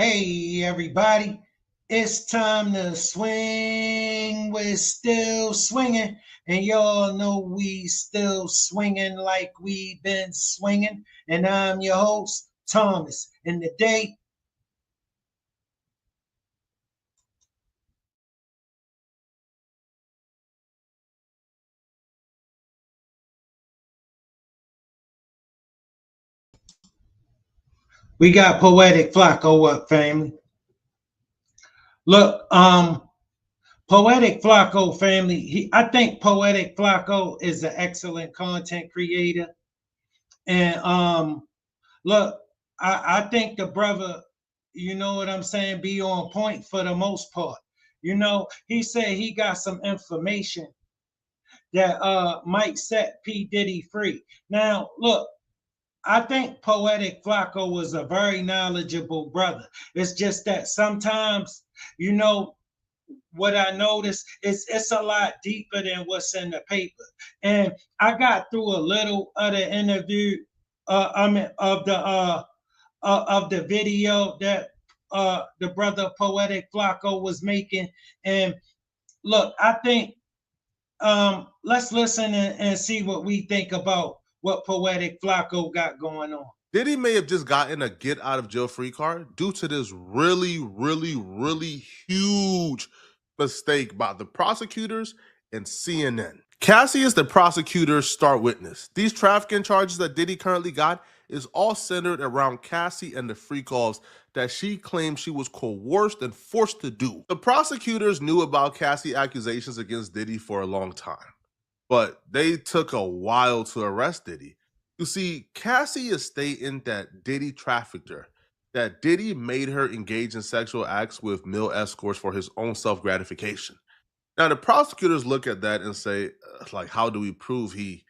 Hey everybody, it's time to swing. We're still swinging, and y'all know we still swinging like we been swinging. And I'm your host, Thomas. And today, we got Poetik Flakko up, family. Look, Poetik Flakko family, I think Poetik Flakko is an excellent content creator. And look, I think the brother, you know what I'm saying, be on point for the most part. You know, he said he got some information that might set P Diddy free. Now, look, I think Poetik Flakko was a very knowledgeable brother. It's just that sometimes, you know, what I noticed is it's a lot deeper than what's in the paper. And I got through a little of the interview, of the video that the brother Poetik Flakko was making. And look, I think let's listen and see what we think about what Poetik Flakko got going on. Diddy may have just gotten a get out of jail free card due to this really huge mistake by the prosecutors and CNN. Cassie is the prosecutor's star witness. These trafficking charges that Diddy currently got is all centered around Cassie and the free calls that she claims she was coerced and forced to do. The prosecutors knew about Cassie accusations against Diddy for a long time, but they took a while to arrest Diddy. You see, Cassie is stating that Diddy trafficked her, that Diddy made her engage in sexual acts with male escorts for his own self-gratification. Now, the prosecutors look at that and say, like, how do we prove he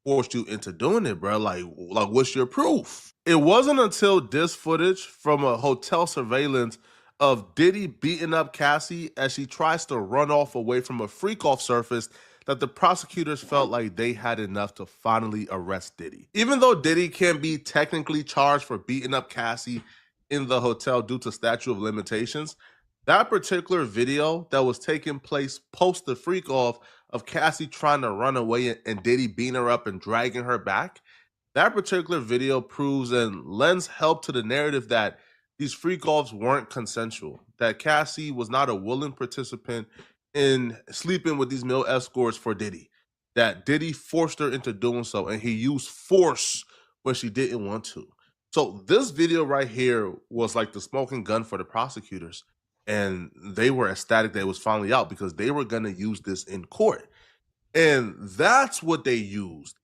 forced you into doing it, bro? Like, what's your proof? It wasn't until this footage from a hotel surveillance of Diddy beating up Cassie as she tries to run off away from a freak off surfaced that the prosecutors felt like they had enough to finally arrest Diddy. Even though Diddy can be technically charged for beating up Cassie in the hotel due to statute of limitations, that particular video that was taking place post the freak off of Cassie trying to run away and Diddy beating her up and dragging her back, that particular video proves and lends help to the narrative that these freak offs weren't consensual, that Cassie was not a willing participant in sleeping with these male escorts for Diddy, that Diddy forced her into doing so and he used force when she didn't want to. So this video right here was like the smoking gun for the prosecutors, and they were ecstatic that it was finally out because they were going to use this in court. And that's what they used.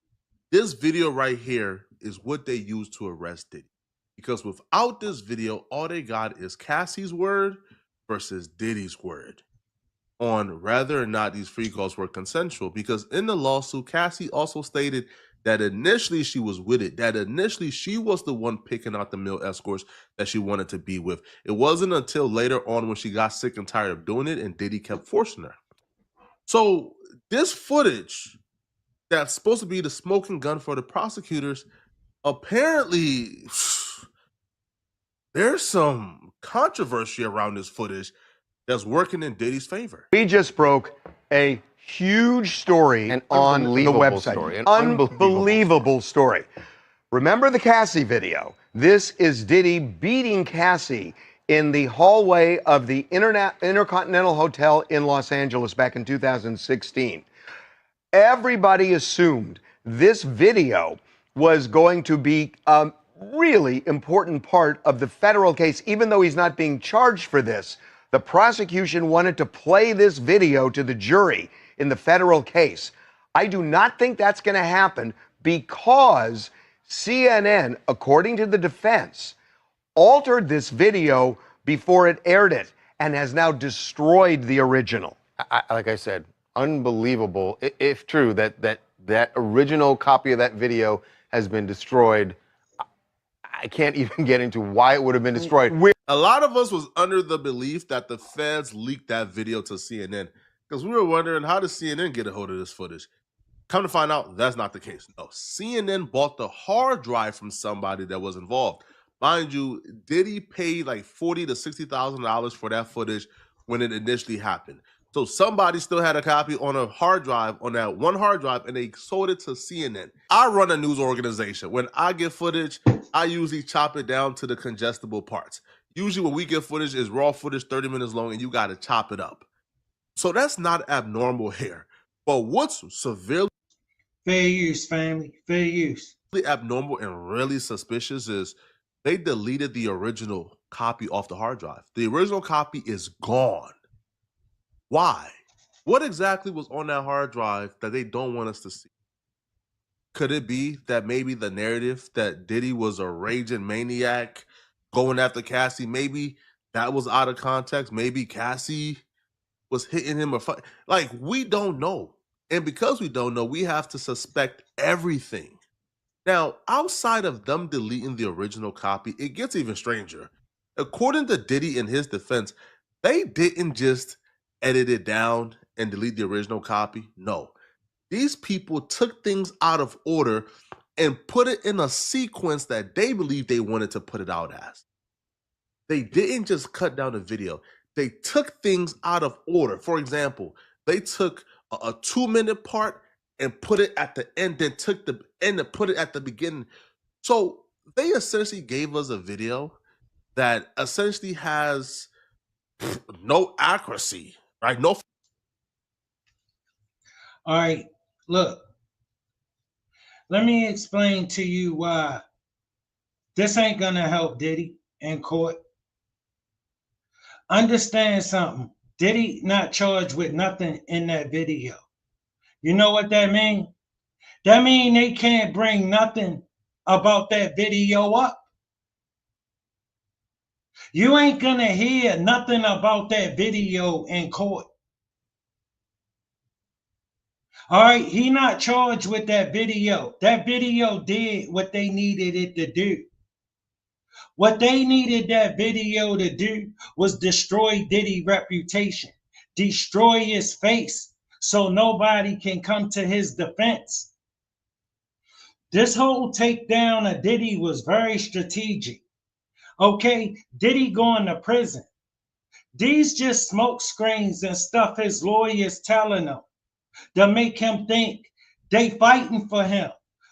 This video right here is what they used to arrest Diddy. Because without this video, all they got is Cassie's word versus Diddy's word on whether or not these free calls were consensual. Because in the lawsuit, Cassie also stated that initially she was with it, that initially she was the one picking out the male escorts that she wanted to be with. It wasn't until later on when she got sick and tired of doing it and Diddy kept forcing her. So this footage that's supposed to be the smoking gun for the prosecutors, apparently there's some controversy around this footage that's working in Diddy's favor. We just broke a huge story on the website. An unbelievable story. Remember the Cassie video? This is Diddy beating Cassie in the hallway of the Intercontinental Hotel in Los Angeles back in 2016. Everybody assumed this video was going to be a really important part of the federal case, even though he's not being charged for this. The prosecution wanted to play this video to the jury in the federal case. I do not think that's going to happen because CNN, according to the defense, altered this video before it aired it and has now destroyed the original. Like I said, unbelievable. If true that original copy of that video has been destroyed, I can't even get into why it would have been destroyed. A lot of us was under the belief that the feds leaked that video to CNN because we were wondering, how does CNN get a hold of this footage? Come to find out, that's not the case. No, CNN bought the hard drive from somebody that was involved. Mind you, Diddy paid like $40,000 to $60,000 for that footage when it initially happened. So somebody still had a copy on a hard drive, on that one hard drive, and they sold it to CNN. I run a news organization. When I get footage, I usually chop it down to the congestible parts. Usually when we get footage, is raw footage 30 minutes long, and you got to chop it up. So that's not abnormal here. But what's severely Fair use, family. Fair use. abnormal and really suspicious is they deleted the original copy off the hard drive. The original copy is gone. Why? What exactly was on that hard drive that they don't want us to see? Could it be that maybe the narrative that Diddy was a raging maniac going after Cassie, maybe that was out of context? Maybe Cassie was hitting him or like, we don't know. And because we don't know, we have to suspect everything. Now, outside of them deleting the original copy, it gets even stranger. According to Diddy in his defense, they didn't just edit it down and delete the original copy. No, these people took things out of order and put it in a sequence that they believe they wanted to put it out as. They didn't just cut down the video. They took things out of order. For example, they took a 2-minute part and put it at the end, then took the end and put it at the beginning. So they essentially gave us a video that essentially has no accuracy, right? No. All right, look. Let me explain to you why this ain't gonna help Diddy in court. Understand something. Diddy not charged with nothing in that video. You know what that mean? That mean they can't bring nothing about that video up. You ain't gonna hear nothing about that video in court. All right, he not charged with that video. That video did what they needed it to do. What they needed that video to do was destroy Diddy's reputation, destroy his face, so nobody can come to his defense. This whole takedown of Diddy was very strategic. Okay, Diddy going to prison. These just smoke screens and stuff his lawyers telling him to make him think they fighting for him.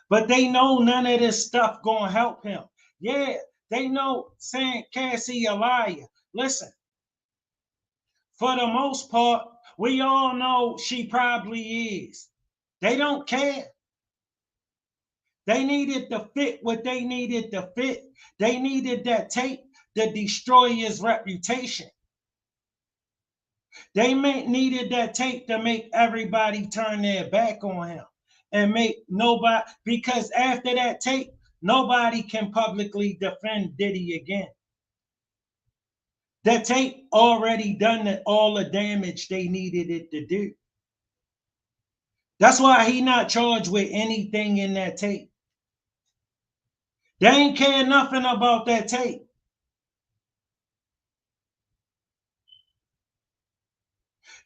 But they know none of this stuff gonna help him. Yeah, they know saying Cassie a liar. Listen, for the most part, we all know she probably is. They don't care. They needed to fit what they needed to fit. They needed that tape to destroy his reputation. They needed that tape to make everybody turn their back on him and make nobody, because after that tape, nobody can publicly defend Diddy again. That tape already done all the damage they needed it to do. That's why he not charged with anything in that tape. They ain't care nothing about that tape.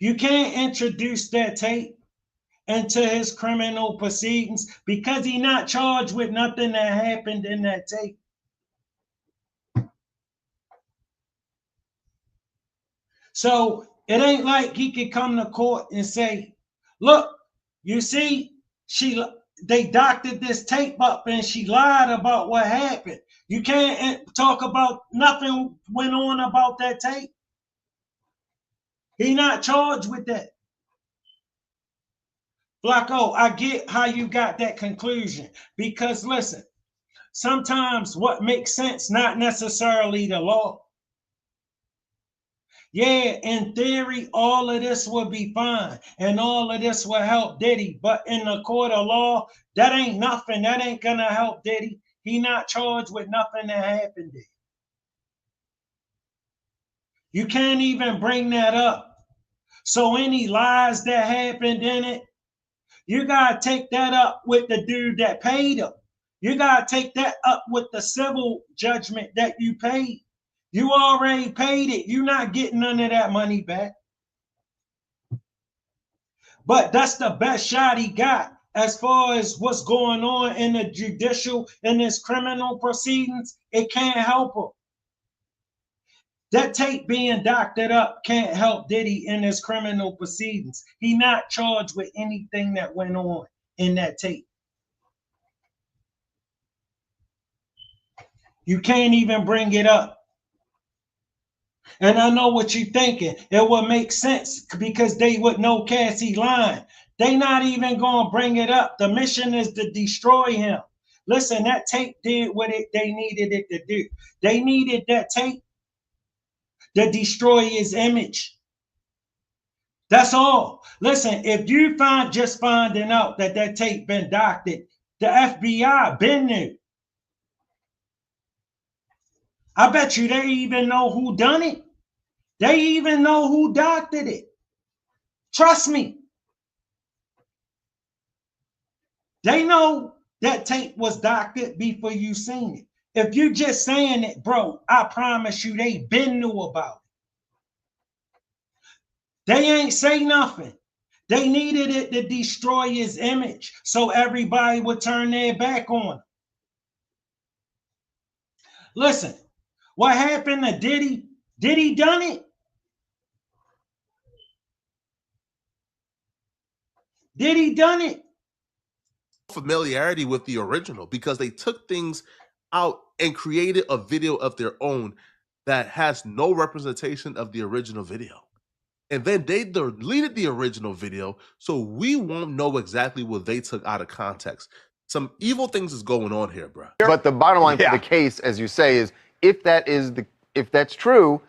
You can't introduce that tape into his criminal proceedings because he not charged with nothing that happened in that tape. So it ain't like he could come to court and say, look, you see, they doctored this tape up and she lied about what happened. You can't talk about nothing went on about that tape. He not charged with that. Flakko, I get how you got that conclusion. Because listen, sometimes what makes sense, not necessarily the law. Yeah, in theory, all of this will be fine and all of this will help Diddy. But in the court of law, that ain't nothing. That ain't gonna help Diddy. He not charged with nothing that happened there. You can't even bring that up. So any lies that happened in it, you gotta take that up with the dude that paid him. You gotta take that up with the civil judgment that you paid. You already paid it. You're not getting none of that money back. But that's the best shot he got as far as what's going on in the judicial and this criminal proceedings, it can't help him. That tape being doctored up can't help Diddy in his criminal proceedings. He not charged with anything that went on in that tape. You can't even bring it up. And I know what you're thinking. It would make sense because they would know Cassie lying. They not even going to bring it up. The mission is to destroy him. Listen, that tape did what they needed it to do. They needed that tape to destroy his image. That's all. Listen, if you just finding out that that tape been doctored, the FBI been knew. I bet you they even know who done it. They even know who doctored it. Trust me. They know that tape was doctored before you seen it. If you just saying it, bro, I promise you they been knew about it. They ain't say nothing. They needed it to destroy his image so everybody would turn their back on him. Listen, what happened to Diddy? Diddy done it? Did he done it? Familiarity with the original because they took things out and created a video of their own that has no representation of the original video. And then they deleted the original video, so we won't know exactly what they took out of context. Some evil things is going on here, bro. But the bottom line for the case, as you say, is if that's true,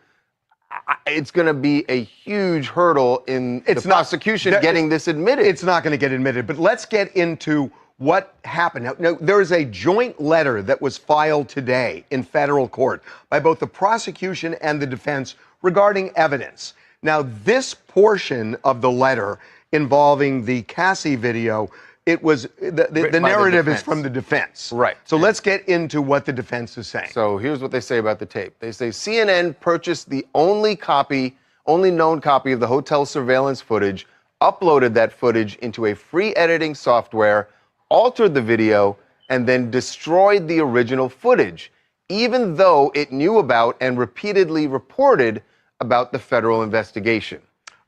it's going to be a huge hurdle in the prosecution getting this admitted. It's not going to get admitted. But let's get into what happened. Now, there is a joint letter that was filed today in federal court by both the prosecution and the defense regarding evidence. Now, this portion of the letter involving the Cassie video, it was the narrative is from the defense. Right. So let's get into what the defense is saying. So here's what they say about the tape. They say CNN purchased the only known copy of the hotel surveillance footage, uploaded that footage into a free editing software, altered the video, and then destroyed the original footage, even though it knew about and repeatedly reported about the federal investigation.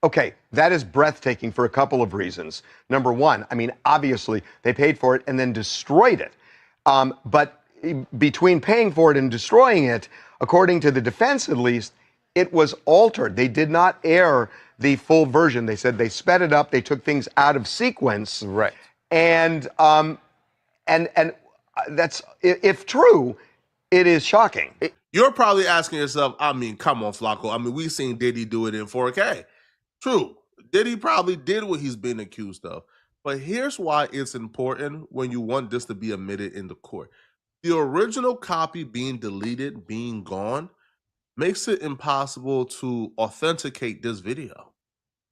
Okay, that is breathtaking for a couple of reasons. Number one, I mean, obviously, they paid for it and then destroyed it. But between paying for it and destroying it, according to the defense at least, it was altered. They did not air the full version. They said they sped it up, they took things out of sequence. Right. And that's, if true, it is shocking. You're probably asking yourself, I mean, come on, Flakko. I mean, we've seen Diddy do it in 4K. True. Diddy probably did what he's been accused of. But here's why it's important when you want this to be admitted in the court. The original copy being deleted, being gone, makes it impossible to authenticate this video.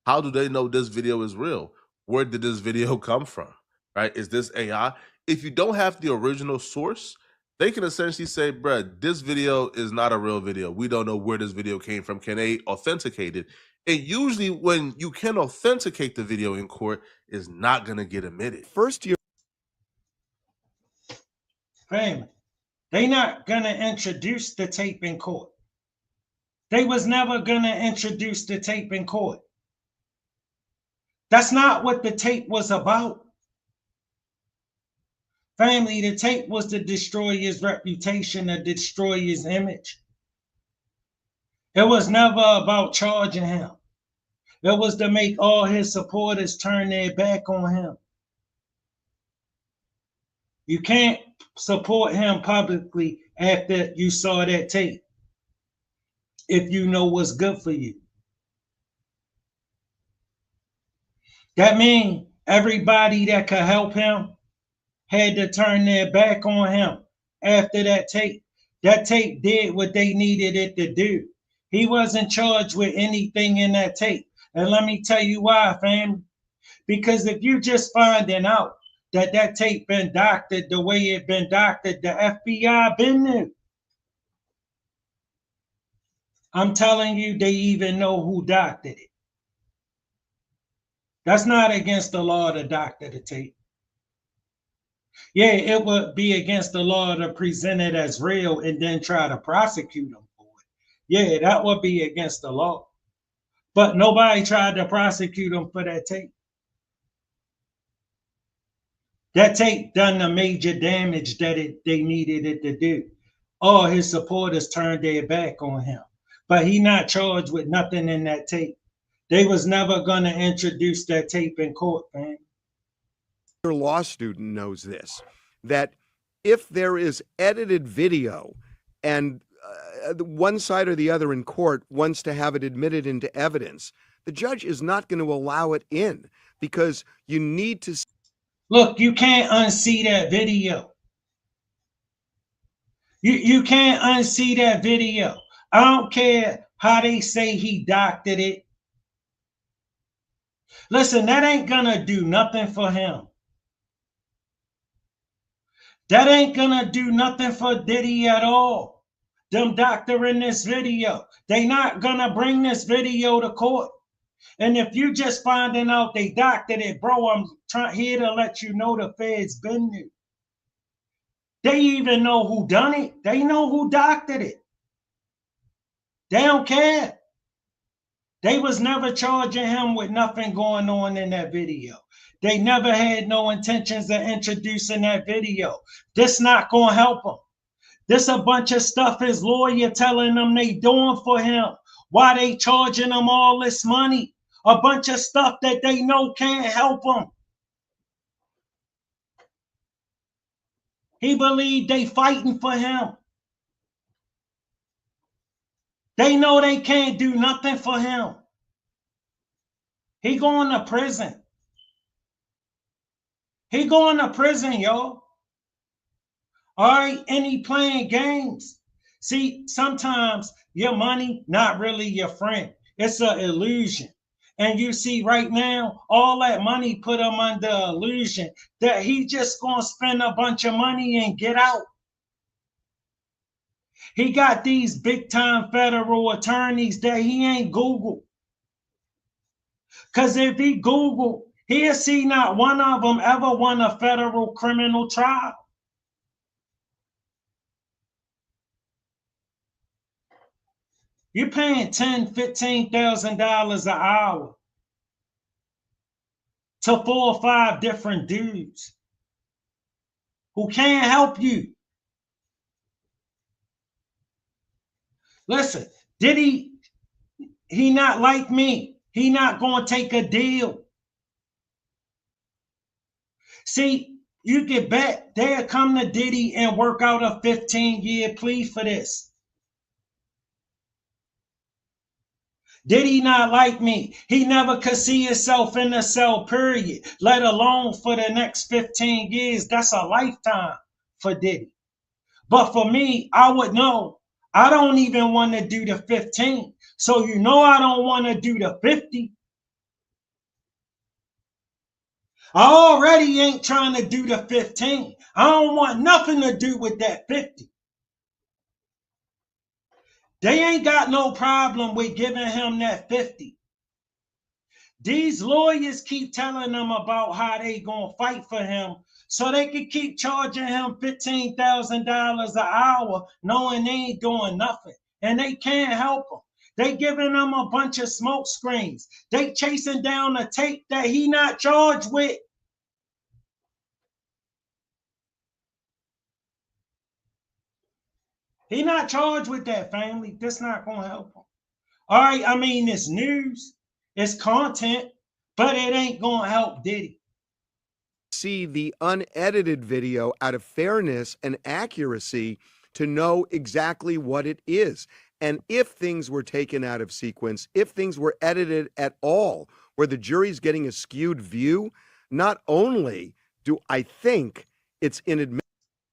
How do they know this video is real? Where did this video come from? Right? Is this AI? If you don't have the original source, they can essentially say, bruh, this video is not a real video. We don't know where this video came from. Can they authenticate it? And usually when you can authenticate the video in court, it's not going to get admitted. First, Family, they not going to introduce the tape in court. They was never going to introduce the tape in court. That's not what the tape was about. Family, the tape was to destroy his reputation, to destroy his image. It was never about charging him. It was to make all his supporters turn their back on him. You can't support him publicly after you saw that tape if you know what's good for you. That means everybody that could help him had to turn their back on him after that tape. That tape did what they needed it to do. He wasn't charged with anything in that tape. And let me tell you why, fam. Because if you just finding out that that tape been doctored the way it been doctored, the FBI been there. I'm telling you, they even know who doctored it. That's not against the law to doctor the tape. Yeah, it would be against the law to present it as real and then try to prosecute them for it. Yeah, that would be against the law. But nobody tried to prosecute them for that tape. That tape done the major damage that they needed it to do. All his supporters turned their back on him. But he not charged with nothing in that tape. They was never gonna introduce that tape in court, man. Your law student knows this, that if there is edited video and one side or the other in court wants to have it admitted into evidence, the judge is not going to allow it in because you need to. Look, you can't unsee that video. You can't unsee that video. I don't care how they say he doctored it. Listen, that ain't gonna do nothing for him. That ain't gonna do nothing for Diddy at all. Them doctoring this video. They not gonna bring this video to court. And if you just finding out they doctored it, bro, I'm here to let you know the feds been new. They even know who done it. They know who doctored it. They don't care. They was never charging him with nothing going on in that video. They never had no intentions of introducing that video. This not gonna help him. This a bunch of stuff his lawyer telling them they doing for him. Why they charging him all this money? A bunch of stuff that they know can't help him. He believed they fighting for him. They know they can't do nothing for him. He going to prison. He going to prison, y'all. All right, and he playing games. See, sometimes your money not really your friend. It's an illusion. And you see right now, all that money put him under illusion that he just gonna spend a bunch of money and get out. He got these big time federal attorneys that he ain't Google. Because if he Google, he'll see not one of them ever won a federal criminal trial. You're paying $10,000, $15,000 an hour to 4 or 5 different dudes who can't help you. Listen, Diddy, he not like me. He not going to take a deal. See, you can bet they'll come to Diddy and work out a 15-year plea for this. Diddy not like me. He never could see himself in the cell, period, let alone for the next 15 years. That's a lifetime for Diddy. But for me, I would know. I don't even want to do the 15. So you know I don't want to do the 50. I already ain't trying to do the 15. I don't want nothing to do with that 50. They ain't got no problem with giving him that 50. These lawyers keep telling them about how they gonna fight for him so they can keep charging him $15,000 an hour knowing they ain't doing nothing. And they can't help him. They giving him a bunch of smoke screens. They chasing down a tape that he not charged with. He not charged with that, family. That's not going to help him. All right, I mean, it's news, it's content, but it ain't going to help Diddy. See the unedited video out of fairness and accuracy to know exactly what it is. And if things were taken out of sequence, if things were edited at all, where the jury's getting a skewed view, not only do I think it's inadmissible.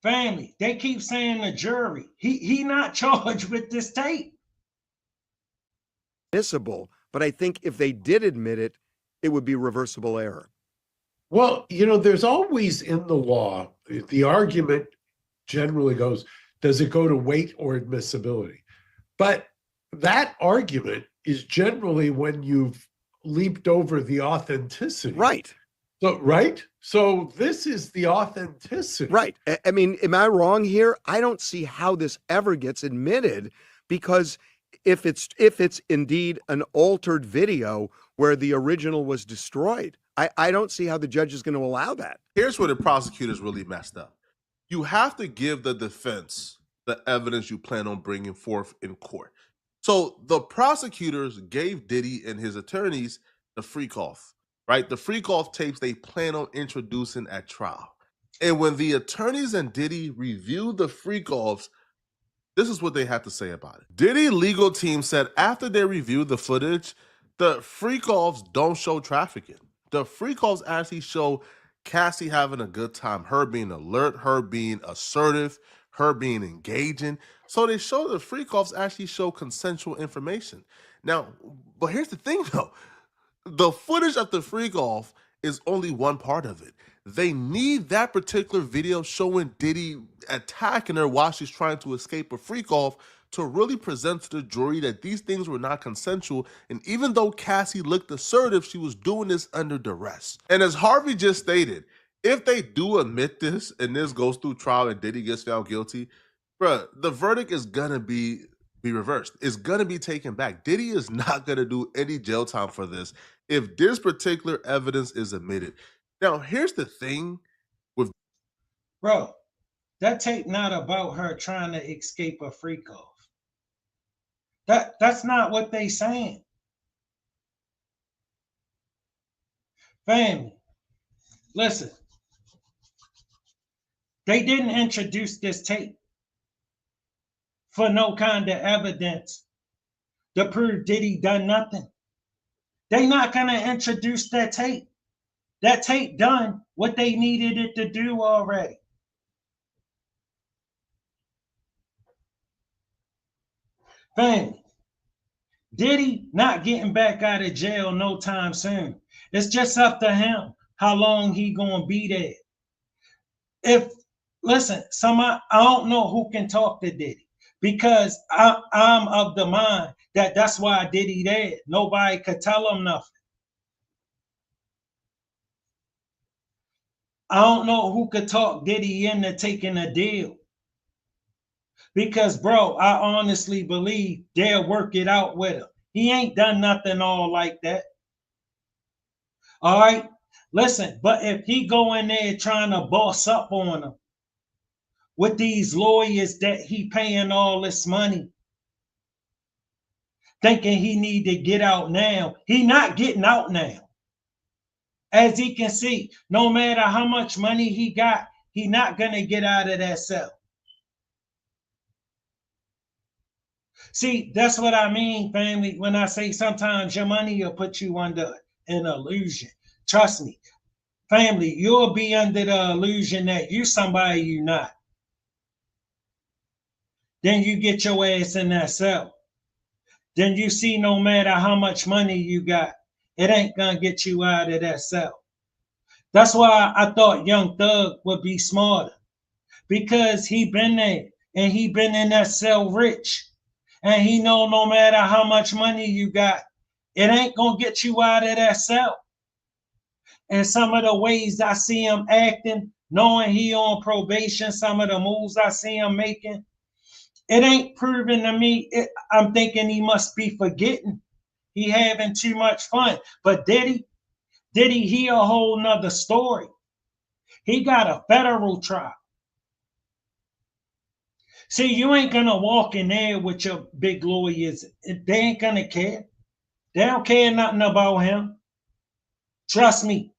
Family, they keep saying the jury. He not charged with this tape. But I think if they did admit it, it would be reversible error. Well, you know, there's always in the law, the argument generally goes, does it go to weight or admissibility? But that argument is generally when you've leaped over the authenticity. Right. So, right? So this is the authenticity. Right. I mean, am I wrong here? I don't see how this ever gets admitted, because if it's indeed an altered video where the original was destroyed, I don't see how the judge is going to allow that. Here's where the prosecutors really messed up. You have to give the defense the evidence you plan on bringing forth in court. So the prosecutors gave Diddy and his attorneys the freak-off, right? The freak-off tapes they plan on introducing at trial. And when the attorneys and Diddy reviewed the freak-offs, this is what they had to say about it. Diddy legal team said after they reviewed the footage, the freak-offs don't show trafficking. The freak-offs actually show Cassie having a good time, her being alert, her being assertive, her being engaging. So they show the freak-offs actually show consensual information. Now, but here's the thing though. The footage of the freak-off is only one part of it. They need that particular video showing Diddy attacking her while she's trying to escape a freak-off to really present to the jury that these things were not consensual. And even though Cassie looked assertive, she was doing this under duress. And as Harvey just stated, if they do admit this and this goes through trial and Diddy gets found guilty, bruh, the verdict is gonna be reversed. It's gonna be taken back. Diddy is not gonna do any jail time for this if this particular evidence is admitted. Now, here's the thing with Bro, that tape not about her trying to escape a freak off. That's not what they saying. Family, listen. They didn't introduce this tape for no kind of evidence to prove Diddy done nothing. They not gonna introduce that tape. That tape done what they needed it to do already. Family, Diddy not getting back out of jail no time soon. It's just up to him how long he gonna be there. Listen, I don't know who can talk to Diddy, because I'm of the mind that that's why Diddy dead. Nobody could tell him nothing. I don't know who could talk Diddy into taking a deal. Because, bro, I honestly believe they'll work it out with him. He ain't done nothing all like that. All right? Listen, but if he go in there trying to boss up on him with these lawyers that he paying all this money, thinking he need to get out now, he not getting out now. As he can see, no matter how much money he got, he not going to get out of that cell. See, that's what I mean, family, when I say sometimes your money will put you under an illusion. Trust me, family, you'll be under the illusion that you're somebody you're not. Then you get your ass in that cell. Then you see no matter how much money you got, it ain't gonna get you out of that cell. That's why I thought Young Thug would be smarter, because he been there and he been in that cell rich, and he know no matter how much money you got, it ain't gonna get you out of that cell. And some of the ways I see him acting, knowing he on probation, some of the moves I see him making, it ain't proven to me. I'm thinking he must be forgetting. He having too much fun. But Diddy, he a whole nother story. He got a federal trial. See, you ain't gonna walk in there with your big lawyers. They ain't gonna care. They don't care nothing about him. Trust me.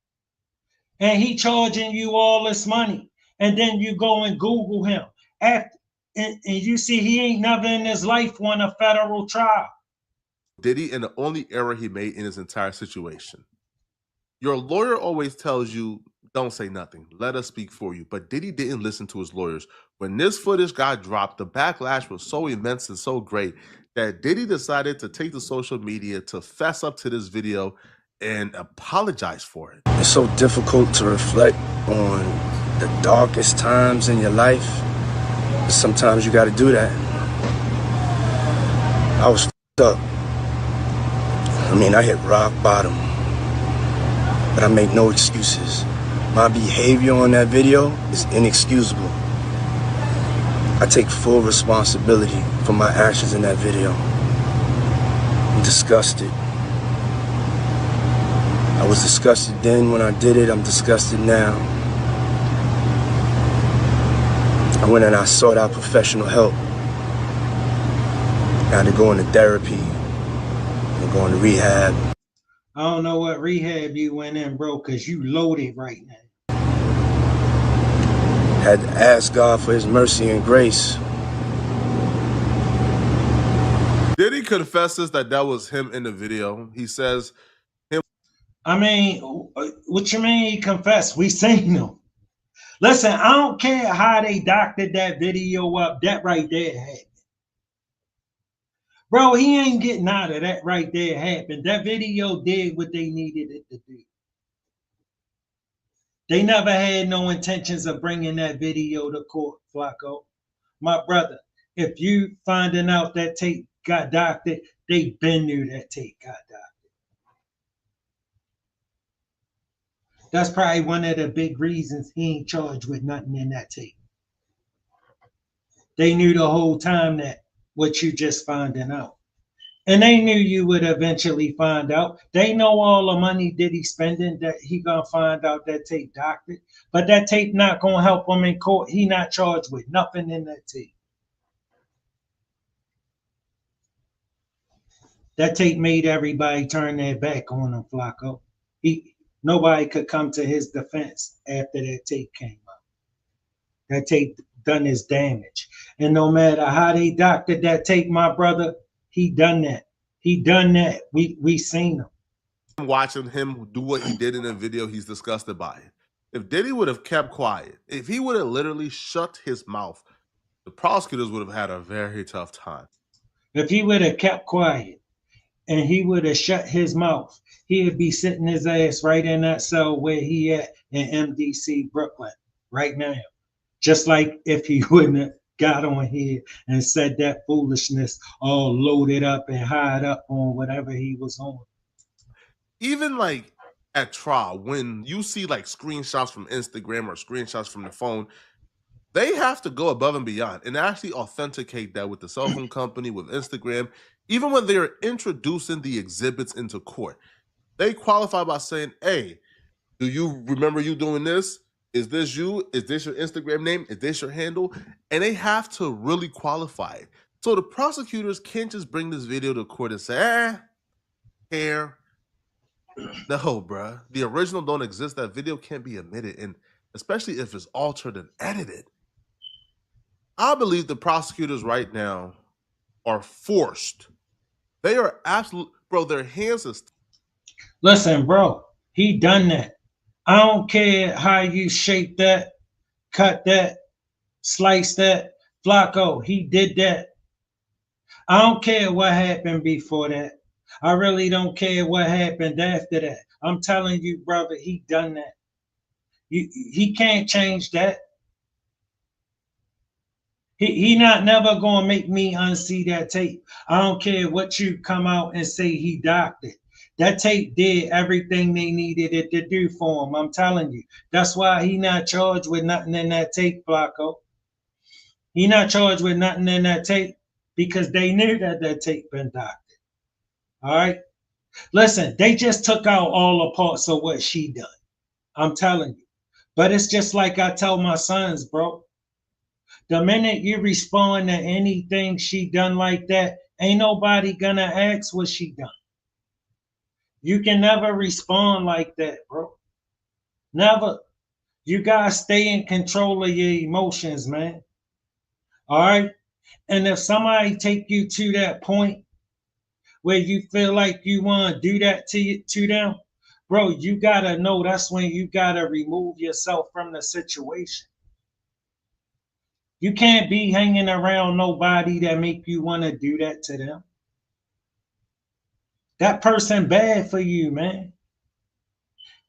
And he charging you all this money. And then you go and Google him. And you see he ain't never in his life won a federal trial. Diddy and the only error he made in his entire situation. Your lawyer always tells you, don't say nothing. Let us speak for you. But Diddy didn't listen to his lawyers. When this footage got dropped, the backlash was so immense and so great that Diddy decided to take to social media to fess up to this video and apologize for it. It's so difficult to reflect on the darkest times in your life. Sometimes you got to do that. I was f***ed up. I mean, I hit rock bottom. but I make no excuses. My behavior on that video is inexcusable. I take full responsibility for my actions in that video. I'm disgusted. I was disgusted then when I did it. I'm disgusted now. I went and I sought out professional help. I had to go into therapy and go into rehab. I don't know what rehab you went in, bro, because you loaded right now. Had to ask God for his mercy and grace. Diddy confesses that was him in the video. He says, I mean, what you mean he confessed? We seen him. Listen, I don't care how they doctored that video up. That right there happened. Bro, he ain't getting out of that right there happened. That video did what they needed it to do. They never had no intentions of bringing that video to court, Flakko. My brother, if you finding out that tape got doctored, they been knew that tape got doctored. That's probably one of the big reasons he ain't charged with nothing in that tape. They knew the whole time that what you just finding out. And they knew you would eventually find out. They know all the money Diddy spending that he gonna find out that tape doctored. But that tape not gonna help him in court. He not charged with nothing in that tape. That tape made everybody turn their back on him, Flakko. Nobody could come to his defense after that tape came out. That tape done his damage. And no matter how they doctored that tape, my brother, he done that. He done that. We seen him. watching him do what he did in the video, he's disgusted by it. If Diddy would have kept quiet, if he would have literally shut his mouth, the prosecutors would have had a very tough time. If he would have kept quiet and he would have shut his mouth, he'd be sitting his ass right in that cell where he at in MDC, Brooklyn, right now. Just like if he wouldn't have got on here and said that foolishness, all loaded up and hired up on whatever he was on. Even like at trial, when you see like screenshots from Instagram or screenshots from the phone, they have to go above and beyond and actually authenticate that with the cell phone company, with Instagram. Even when they're introducing the exhibits into court, they qualify by saying, hey, do you remember you doing this? Is this you? Is this your Instagram name? Is this your handle? And they have to really qualify it. So the prosecutors can't just bring this video to court and say, here. No, bruh. The original don't exist. That video can't be admitted. And especially if it's altered and edited. I believe the prosecutors right now are forced. They are absolute, bro, their hands is. Listen, bro, he done that. I don't care how you shape that, cut that, slice that. Flakko, he did that. I don't care what happened before that. I really don't care what happened after that. I'm telling you, brother, he done that. He can't change that. He not never gonna make me unsee that tape. I don't care what you come out and say he docked it. That tape did everything they needed it to do for him. I'm telling you. That's why he not charged with nothing in that tape, Flakko. He not charged with nothing in that tape because they knew that that tape been doctored. All right? Listen, they just took out all the parts of what she done. I'm telling you. But it's just like I tell my sons, bro. The minute you respond to anything she done like that, ain't nobody gonna ask what she done. You can never respond like that, bro. Never. You gotta stay in control of your emotions, man. All right? And if somebody take you to that point where you feel like you want to do that to them, bro, you gotta know that's when you gotta remove yourself from the situation. You can't be hanging around nobody that make you want to do that to them. That person bad for you, man.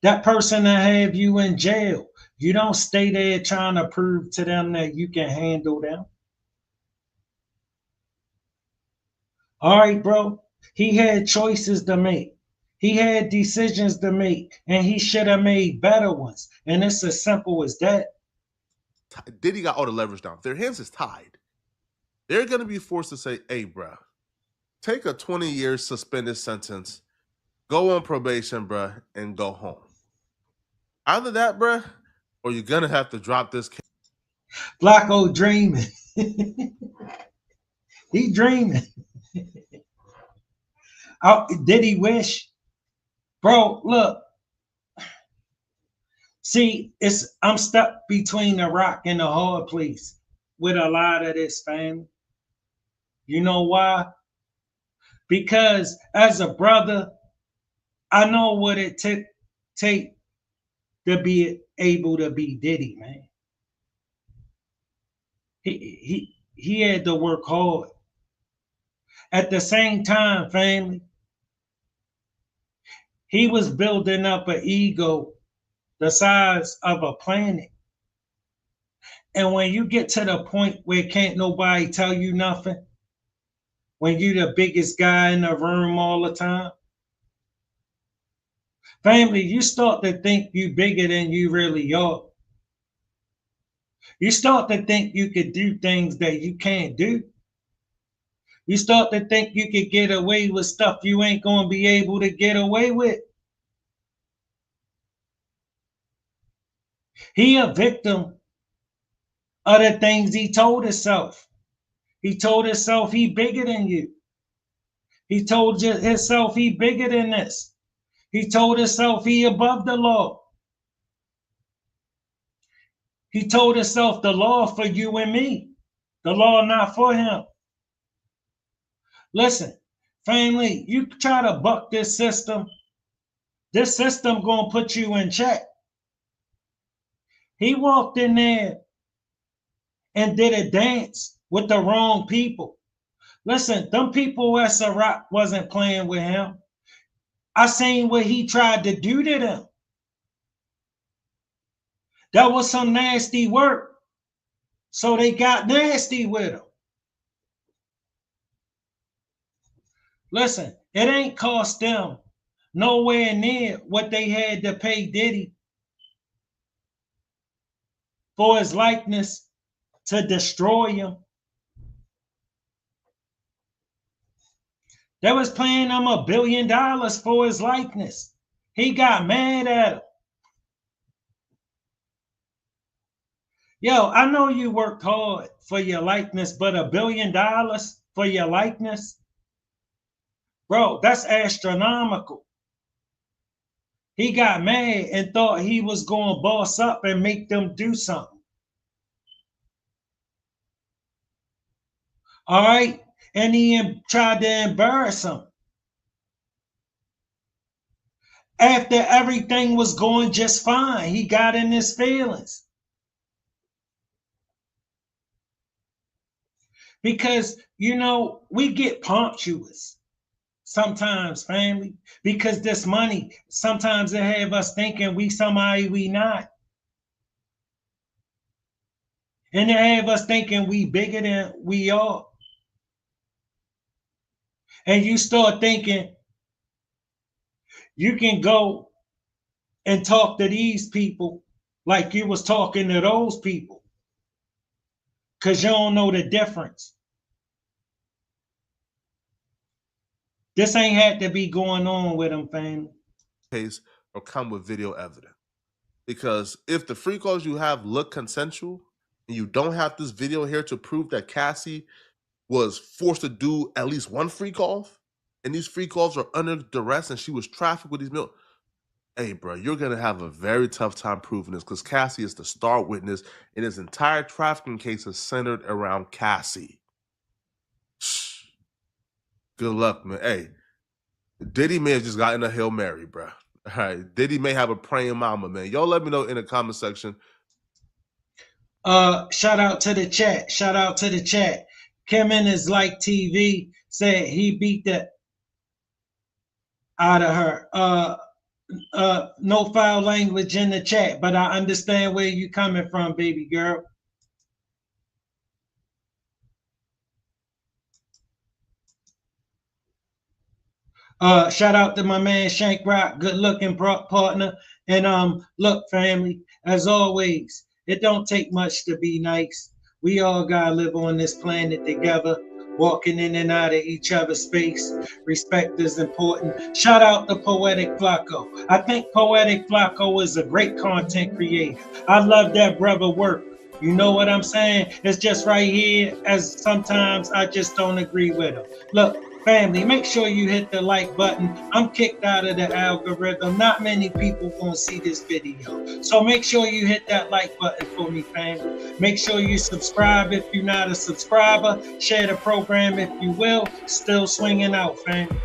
That person that have you in jail. You don't stay there trying to prove to them that you can handle them. All right, bro. He had choices to make. He had decisions to make, and he should have made better ones. And it's as simple as that. Diddy got all the leverage down. Their hands is tied. They're going to be forced to say, hey, bro, take a 20-year suspended sentence, go on probation, bro, and go home. Either that, bro, or you're going to have to drop this case. Flakko dreaming. He dreaming. Did he wish? Bro, look. See, I'm stuck between the rock and the hard place with a lot of this, family. You know why? Because as a brother, I know what it take to be able to be Diddy, man. He had to work hard. At the same time, family, he was building up an ego the size of a planet. And when you get to the point where can't nobody tell you nothing, when you the biggest guy in the room all the time, family, you start to think you bigger than you really are. You start to think you could do things that you can't do. You start to think you could get away with stuff you ain't going to be able to get away with. He a victim of the things he told himself. He told himself he bigger than you. He told himself he bigger than this. He told himself he above the law. He told himself the law for you and me. The law not for him. Listen, family, you try to buck this system gonna put you in check. He walked in there and did a dance with the wrong people. Listen, them people at Ciroc wasn't playing with him. I seen what he tried to do to them. That was some nasty work. So they got nasty with him. Listen, it ain't cost them nowhere near what they had to pay Diddy for his likeness to destroy him. They was paying him $1 billion for his likeness. He got mad at him. Yo, I know you worked hard for your likeness, but $1 billion for your likeness? Bro, that's astronomical. He got mad and thought he was going to boss up and make them do something. All right? And he tried to embarrass him. After everything was going just fine, he got in his feelings. Because, you know, we get punctuous sometimes, family, because this money, sometimes it have us thinking we somebody we not. And it have us thinking we bigger than we are. And you start thinking you can go and talk to these people like you was talking to those people, because you don't know the difference. This ain't had to be going on with them, family. Case or come with video evidence. Because if the free calls you have look consensual and you don't have this video here to prove that Cassie was forced to do at least one free call, and these free calls are under duress and she was trafficked with these meals, hey, bro, you're going to have a very tough time proving this because Cassie is the star witness and his entire trafficking case is centered around Cassie. Good luck, man. Hey, Diddy may have just gotten a Hail Mary, bro. All right, Diddy may have a praying mama, man. Y'all let me know in the comment section. Shout out to the chat. Shout out to the chat. Kim in his like TV said he beat the out of her. No foul language in the chat, but I understand where you coming from, baby girl. Shout out to my man Shank Rock, good looking partner. And look, family, as always, it don't take much to be nice. We all gotta live on this planet together, walking in and out of each other's space. Respect is important. Shout out to Poetik Flakko. I think Poetik Flakko is a great content creator. I love that brother work. You know what I'm saying? It's just right here, as sometimes I just don't agree with him. Look, family, make sure you hit the like button. I'm kicked out of the algorithm. Not many people gonna see this video. So make sure you hit that like button for me, family. Make sure you subscribe if you're not a subscriber. Share the program if you will. Still swinging out, family.